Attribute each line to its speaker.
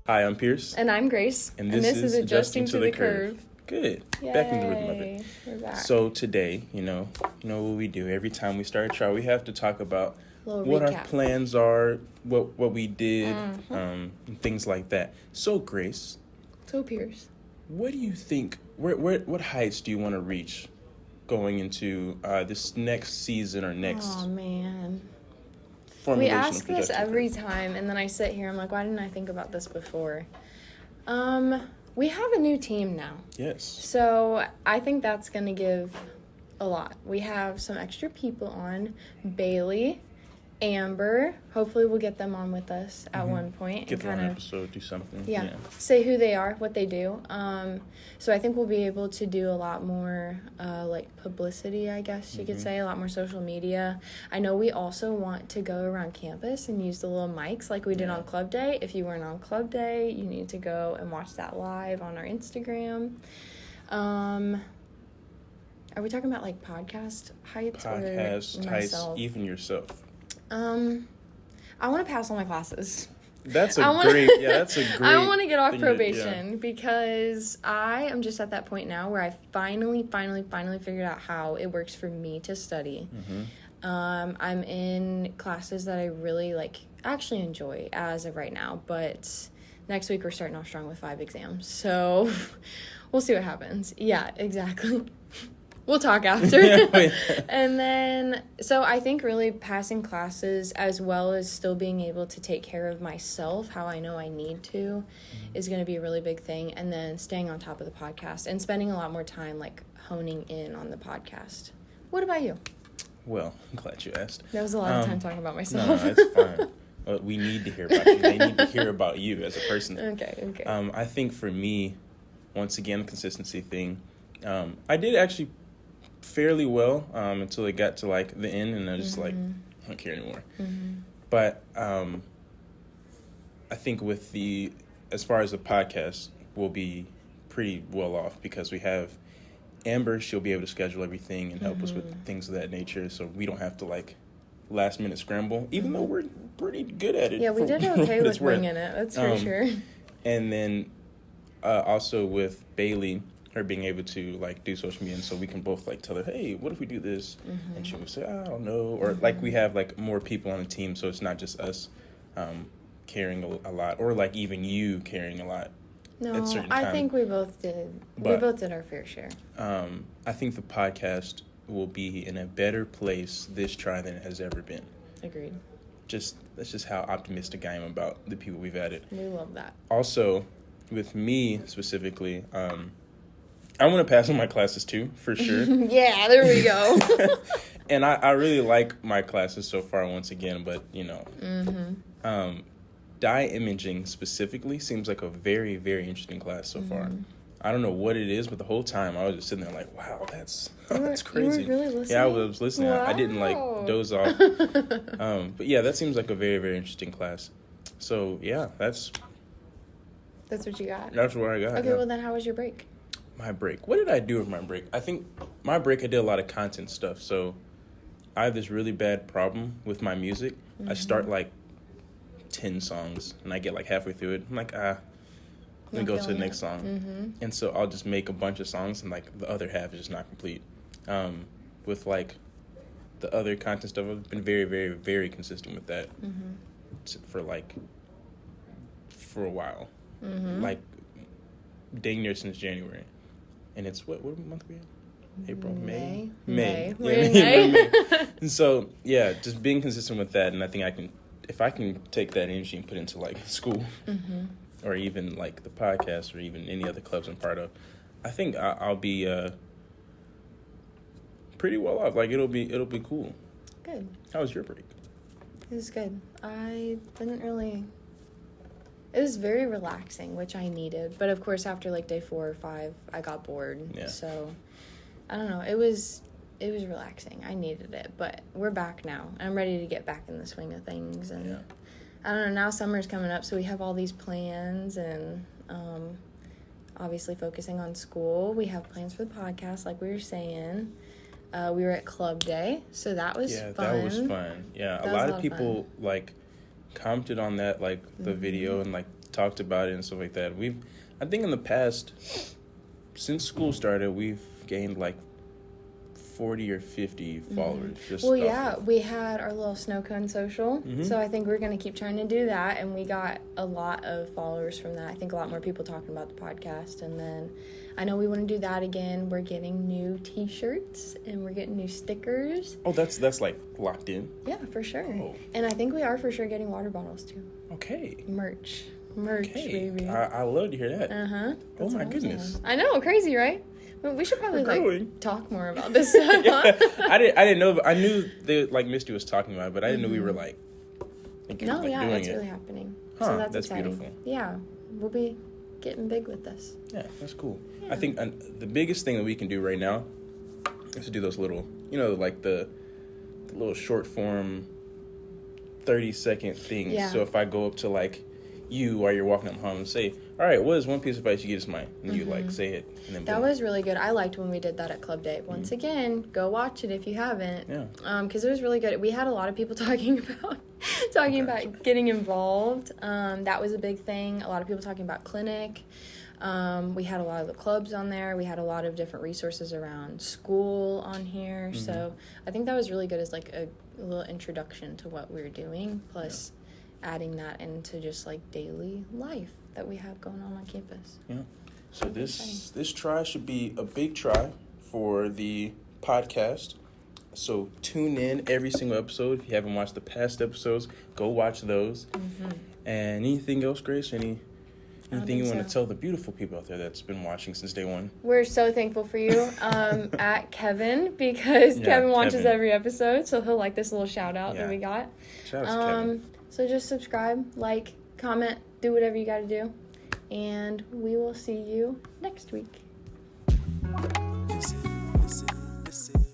Speaker 1: Hi, I'm Pierce.
Speaker 2: And I'm Grace.
Speaker 1: And this is Adjusting to the Curve. Good.
Speaker 2: Yay.
Speaker 1: Back in the rhythm of it.
Speaker 2: We're back.
Speaker 1: So today, you know what we do. Every time we start a trial, we have to talk about what
Speaker 2: recap.
Speaker 1: our plans are, what we did, and things like that. So Grace.
Speaker 2: So Pierce.
Speaker 1: What do you think, what heights do you want to reach going into this next season or next
Speaker 2: We ask this every time, and then I sit here, I'm like, why didn't I think about this before? We have a new team now.
Speaker 1: Yes.
Speaker 2: So I think that's going to give a lot. We have some extra people on. Bailey, Amber. Hopefully we'll get them on with us at one point.
Speaker 1: Get them on an episode, do something.
Speaker 2: Yeah. Say who they are, what they do. So I think we'll be able to do a lot more like publicity, I guess you could say, a lot more social media. I know we also want to go around campus and use the little mics like we did on Club Day. If you weren't on Club Day, you need to go and watch that live on our Instagram. Are we talking about like podcast heights or myself?
Speaker 1: Even yourself.
Speaker 2: I want to pass all my classes.
Speaker 1: That's a great.
Speaker 2: I want to get off probation because I am just at that point now where I finally figured out how it works for me to study. I'm in classes that I really actually enjoy as of right now, but next week we're starting off strong with 5 exams, so we'll see what happens. Yeah, exactly. We'll talk after. And then, so I think really passing classes as well as still being able to take care of myself, how I know I need to, is going to be a really big thing. And then staying on top of the podcast and spending a lot more time honing in on the podcast. What about you?
Speaker 1: Well, I'm glad you asked.
Speaker 2: That was a lot of time talking about myself.
Speaker 1: No, it's fine. Well, we need to hear about you. They need to hear about you as a person.
Speaker 2: Okay.
Speaker 1: I think for me, once again, the consistency thing, I did actually fairly well until it got to the end, and I just I don't care anymore. But I think as far as the podcast, we'll be pretty well off because we have Amber. She'll be able to schedule everything and help us with things of that nature, so we don't have to last minute scramble, even though we're pretty good at it.
Speaker 2: Yeah, we did okay with winging it, that's for sure. And
Speaker 1: then also with Bailey, her being able to do social media, and so we can both tell her, hey, what if we do this? And she would say, I don't know, or we have more people on the team, so it's not just us carrying a lot, or even you carrying a lot.
Speaker 2: No,
Speaker 1: at certain
Speaker 2: I
Speaker 1: time.
Speaker 2: think we both did. We both did our fair share.
Speaker 1: I think the podcast will be in a better place this try than it has ever been.
Speaker 2: Agreed.
Speaker 1: That's just how optimistic I am about the people we've added.
Speaker 2: We love that.
Speaker 1: Also, with me specifically, I want to pass on my classes too, for sure.
Speaker 2: Yeah, there we go.
Speaker 1: And I really like my classes so far, once again, but, dye imaging specifically seems like a very, very interesting class so far. I don't know what it is, but the whole time I was just sitting there wow, that's crazy.
Speaker 2: You were really listening?
Speaker 1: Yeah, I was listening.
Speaker 2: Wow.
Speaker 1: I didn't doze off. But yeah, that seems like a very, very interesting class. So yeah, that's
Speaker 2: what you got.
Speaker 1: That's what I got.
Speaker 2: Okay, well then how was your break?
Speaker 1: My break. What did I do with my break? I think my break, I did a lot of content stuff. So I have this really bad problem with my music. I start 10 songs and I get halfway through it. I'm let me go to the next song. And so I'll just make a bunch of songs and the other half is just not complete. With the other content stuff, I've been very, very, very consistent with that for a while. Dang near since January. And it's what month are we in? April, May.
Speaker 2: We're in May.
Speaker 1: And so yeah, just being consistent with that, and I think if I can take that energy and put it into school, or even the podcast, or even any other clubs I'm part of, I think I'll be pretty well off. It'll be cool.
Speaker 2: Good.
Speaker 1: How was your break?
Speaker 2: It was good. It was very relaxing, which I needed. But of course, after day 4 or 5, I got bored.
Speaker 1: Yeah.
Speaker 2: So, I don't know. It was relaxing. I needed it. But we're back now. I'm ready to get back in the swing of things. And I don't know. Now summer's coming up, so we have all these plans. And obviously focusing on school. We have plans for the podcast, like we were saying. We were at Club Day, so that was fun.
Speaker 1: Yeah, that was fun. Yeah, a lot of people commented on that, the video, and talked about it and stuff like that. I think in the past, since school started, we've gained like 40 or 50 followers.
Speaker 2: We had our little snow cone social, so I think we're going to keep trying to do that, and we got a lot of followers from that. I think a lot more people talking about the podcast, and then I know we want to do that again. We're getting new t-shirts, and we're getting new stickers.
Speaker 1: Oh, that's like locked in?
Speaker 2: Yeah, for sure.
Speaker 1: Oh.
Speaker 2: And I think we are for sure getting water bottles, too.
Speaker 1: Okay.
Speaker 2: Merch,
Speaker 1: Okay.
Speaker 2: baby.
Speaker 1: I love to hear that.
Speaker 2: Uh-huh.
Speaker 1: Oh, my goodness.
Speaker 2: I know, crazy, right? We should probably talk more about this.
Speaker 1: Yeah. I didn't know, but I knew like Misty was talking about it, but I didn't know we were like thinking of doing
Speaker 2: it's
Speaker 1: it.
Speaker 2: really happening.
Speaker 1: Huh,
Speaker 2: so that's
Speaker 1: exciting.
Speaker 2: Beautiful. Yeah, we'll be getting big with this.
Speaker 1: Yeah, that's cool. Yeah. I think the biggest thing that we can do right now is to do those little, like the little short form 30-second things.
Speaker 2: Yeah.
Speaker 1: So if I go up to like you while you're walking up home and say, all right, what is one piece of advice you give to mine? And you like say it. And then
Speaker 2: that was really good. I liked when we did that at Club Day. Once again, go watch it if you haven't.
Speaker 1: Yeah.
Speaker 2: Because it was really good. We had a lot of people talking about getting involved. That was a big thing. A lot of people talking about clinic. We had a lot of the clubs on there. We had a lot of different resources around school on here. So I think that was really good as like a little introduction to what we're doing. Plus adding that into just like daily life that we have going on campus.
Speaker 1: Yeah. So this try should be a big try for the podcast. So tune in every single episode. If you haven't watched the past episodes, go watch those. And anything else, Grace? Anything you want to tell the beautiful people out there that's been watching since day one?
Speaker 2: We're so thankful for you at Kevin, because Kevin watches every episode, so he'll like this little shout out that we got.
Speaker 1: Shout out to Kevin.
Speaker 2: So just subscribe, like, comment, do whatever you got to do, and we will see you next week.
Speaker 3: Listen.